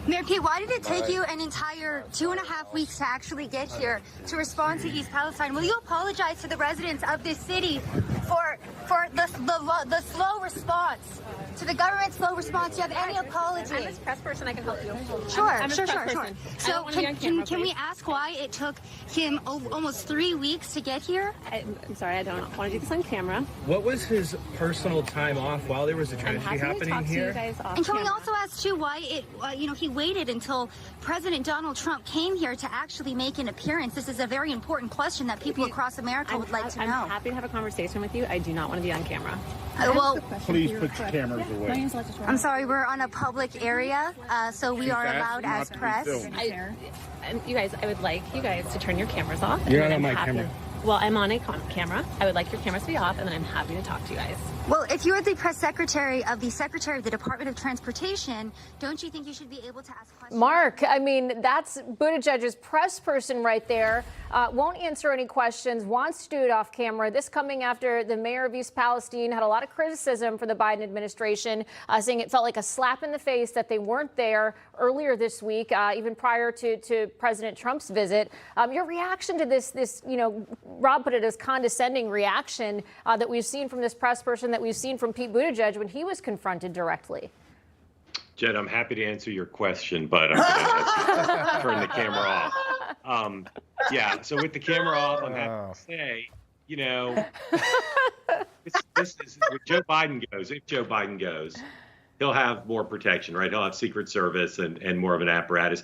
Mayor Pete, why did it take you an entire 2.5 weeks to actually get here to respond to East Palestine? Will you apologize to the residents of this city for the slow response, to the government's slow response? Do you have any apology? I'm a press person. I can help you. Sure. So can we ask why it took him almost 3 weeks to get here? I'm sorry, I don't want to do this on camera. What was his personal time off while there was a tragedy happening here? And can we also ask too why he waited until President Donald Trump came here to actually make an appearance? This is a very important question that people across America would like to know. I'm happy to have a conversation with you. I do not want to be on camera. Please put your cameras away. I'm sorry, we're on a public area, so we are allowed as press. You guys, I would like you guys to turn your cameras off. You're not on my camera. Well, I'm on a camera. I would like your cameras to be off, and then I'm happy to talk to you guys. Well, if you're the press secretary of the Department of Transportation, don't you think you should be able to ask questions? Mark, I mean, that's Buttigieg's press person right there. Won't answer any questions, wants to do it off camera. This coming after the mayor of East Palestine had a lot of criticism for the Biden administration, saying it felt like a slap in the face that they weren't there earlier this week, even prior to President Trump's visit. Your reaction to this, Rob put it as condescending reaction that we've seen from this press person, that we've seen from Pete Buttigieg when he was confronted directly. Jed, I'm happy to answer your question, but I'm going to turn the camera off. So with the camera off, I'm happy to say, this is where Joe Biden goes. If Joe Biden goes, he'll have more protection, right? He'll have Secret Service and more of an apparatus.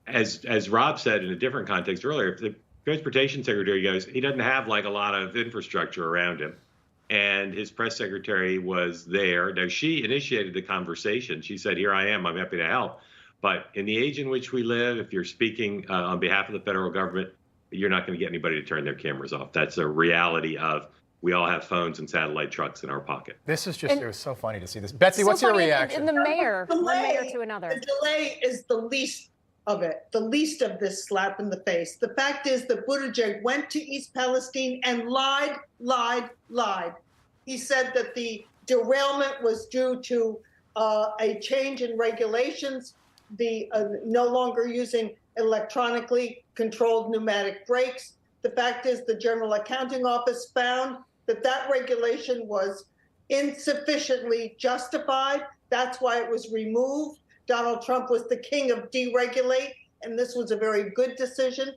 As Rob said in a different context earlier, if the Transportation Secretary goes, he doesn't have like a lot of infrastructure around him. And his press secretary was there. Now, she initiated the conversation. She said, here I am, I'm happy to help. But in the age in which we live, if you're speaking on behalf of the federal government, you're not going to get anybody to turn their cameras off. That's a reality of we all have phones and satellite trucks in our pocket. This is just, it was so funny to see this. Betsy, what's your reaction? And the mayor, one mayor to another. The delay is the least of it, the least of this slap in the face. The fact is that Buttigieg went to East Palestine and lied. He said that the derailment was due to a change in regulations, the no longer using electronically controlled pneumatic brakes. The fact is the General Accounting Office found that regulation was insufficiently justified. That's why it was removed. Donald Trump was the king of deregulate, and this was a very good decision.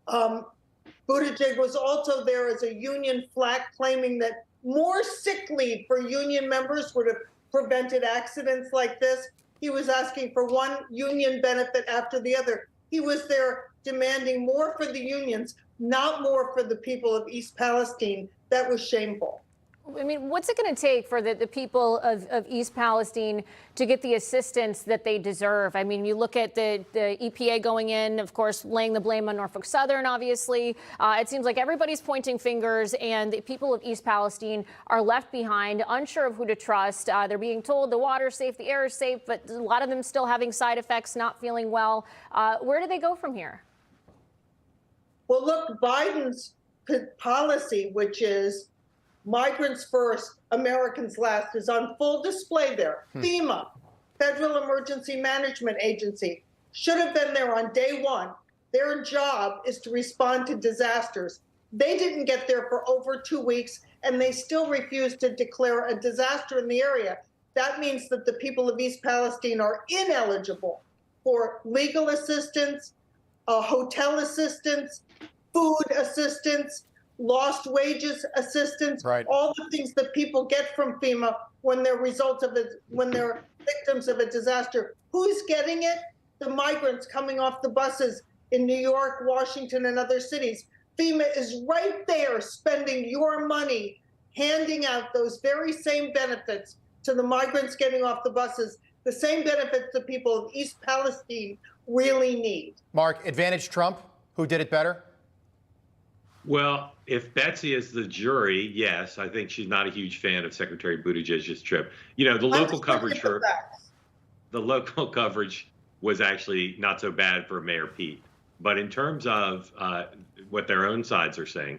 Buttigieg was also there as a union flack, claiming that more sick leave for union members would have prevented accidents like this. He was asking for one union benefit after the other. He was there demanding more for the unions, not more for the people of East Palestine. That was shameful. I mean, what's it going to take for the people of East Palestine to get the assistance that they deserve? I mean, you look at the EPA going in, of course, laying the blame on Norfolk Southern, obviously. It seems like everybody's pointing fingers, and the people of East Palestine are left behind, unsure of who to trust. They're being told the water's safe, the air is safe, but a lot of them still having side effects, not feeling well. Where do they go from here? Well, look, Biden's policy, which is migrants first, Americans last, is on full display there. FEMA, Federal Emergency Management Agency, should have been there on day one. Their job is to respond to disasters. They didn't get there for over 2 weeks, and they still refused to declare a disaster in the area. That means that the people of East Palestine are ineligible for legal assistance, hotel assistance, food assistance, lost wages assistance, all the things that people get from FEMA when they're when they're victims of a disaster. Who's getting it? The migrants coming off the buses in New York, Washington, and other cities. FEMA is right there spending your money, handing out those very same benefits to the migrants getting off the buses, the same benefits the people of East Palestine really need. Mark, advantage Trump, who did it better? Well, if Betsy is the jury, yes, I think she's not a huge fan of Secretary Buttigieg's trip. The local coverage was actually not so bad for Mayor Pete. But in terms of what their own sides are saying,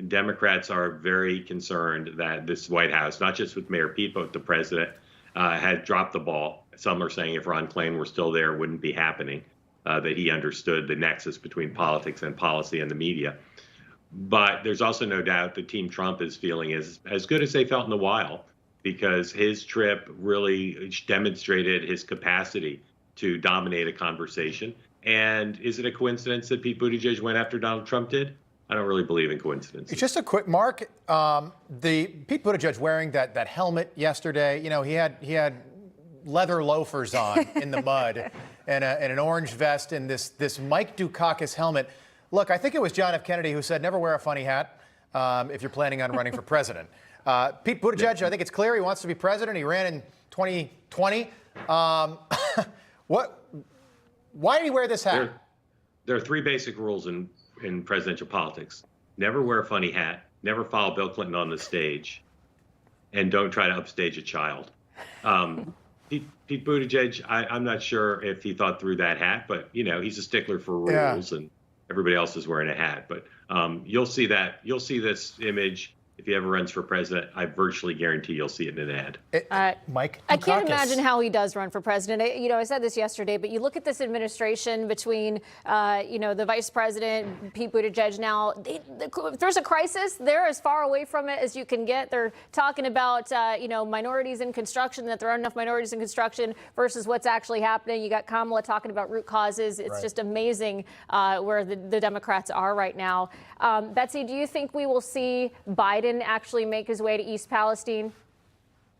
Democrats are very concerned that this White House, not just with Mayor Pete, but with the president, had dropped the ball. Some are saying if Ron Klain were still there, it wouldn't be happening, that he understood the nexus between politics and policy and the media. But there's also no doubt that Team Trump is feeling as good as they felt in a while, because his trip really demonstrated his capacity to dominate a conversation. And is it a coincidence that Pete Buttigieg went after Donald Trump did? I don't really believe in coincidences. Just a quick, Mark, the Pete Buttigieg wearing that helmet yesterday, you know, he had leather loafers on in the mud and an orange vest and this Mike Dukakis helmet. Look, I think it was John F. Kennedy who said, never wear a funny hat if you're planning on running for president. Pete Buttigieg, I think it's clear he wants to be president. He ran in 2020. Why did he wear this hat? There are three basic rules in presidential politics. Never wear a funny hat, never follow Bill Clinton on the stage, and don't try to upstage a child. Pete Buttigieg, I'm not sure if he thought through that hat, but, you know, he's a stickler for rules, and everybody else is wearing a hat. But you'll see this image. If he ever runs for president, I virtually guarate you'll see it in an ad. Mike, I can't imagine how he does run for president. I said this yesterday, but you look at this administration between, the vice president, Pete Buttigieg now. If there's a crisis, they're as far away from it as you can get. They're talking about, minorities in construction, that there aren't enough minorities in construction versus what's actually happening. You got Kamala talking about root causes. It's just amazing where the Democrats are right now. Betsy, do you think we will see Biden actually make his way to East Palestine?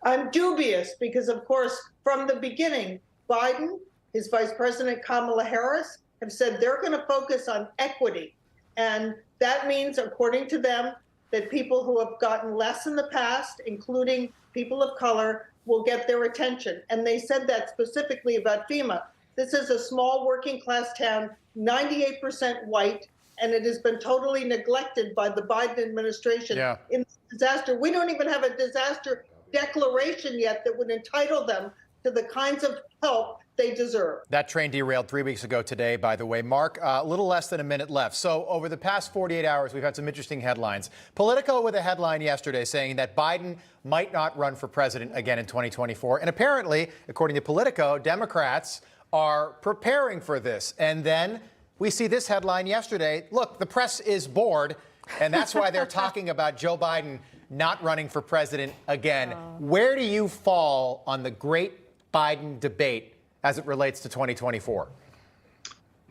I'm dubious because, of course, from the beginning, Biden, his vice president Kamala Harris, have said they're going to focus on equity. And that means, according to them, that people who have gotten less in the past, including people of color, will get their attention. And they said that specifically about FEMA. This is a small working class town, 98% white, and it has been totally neglected by the Biden administration in this disaster. We don't even have a disaster declaration yet that would entitle them to the kinds of help they deserve. That train derailed 3 weeks ago today, by the way. Mark, a little less than a minute left. So over the past 48 hours, we've had some interesting headlines. Politico with a headline yesterday saying that Biden might not run for president again in 2024. And apparently, according to Politico, Democrats are preparing for this. And then we see this headline yesterday. Look, the press is bored, and that's why they're talking about Joe Biden not running for president again. Where do you fall on the great Biden debate as it relates to 2024?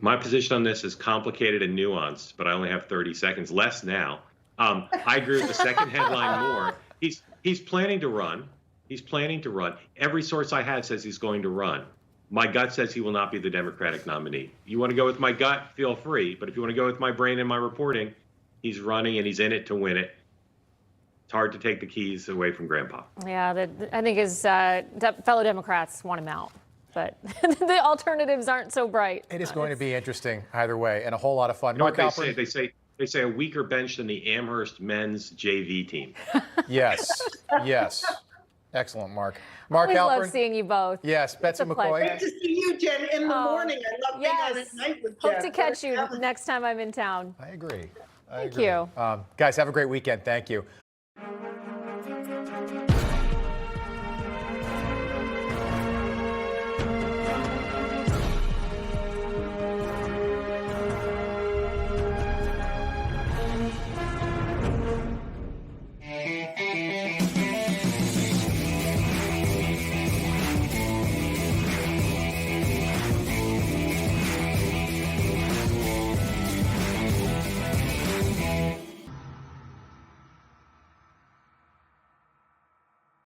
My position on this is complicated and nuanced, but I only have 30 seconds, less now. I agree with the second headline more. He's planning to run. He's planning to run. Every source I have says he's going to run. My gut says he will not be the Democratic nominee. You want to go with my gut, feel free. But if you want to go with my brain and my reporting, he's running and he's in it to win it. It's hard to take the keys away from Grandpa. Yeah, I think his fellow Democrats want him out. But the alternatives aren't so bright. It is going to be interesting either way, and a whole lot of fun. You know what they say? They say a weaker bench than the Amherst men's JV team. Yes. Excellent, Mark. Mark Always Halperin. love seeing you both. Yes, Betsy McCaughey. Great to see you, Jen, in the morning. I love being out at night with Jen. Hope to catch you next time I'm in town. I agree. Thank you. Guys, have a great weekend. Thank you.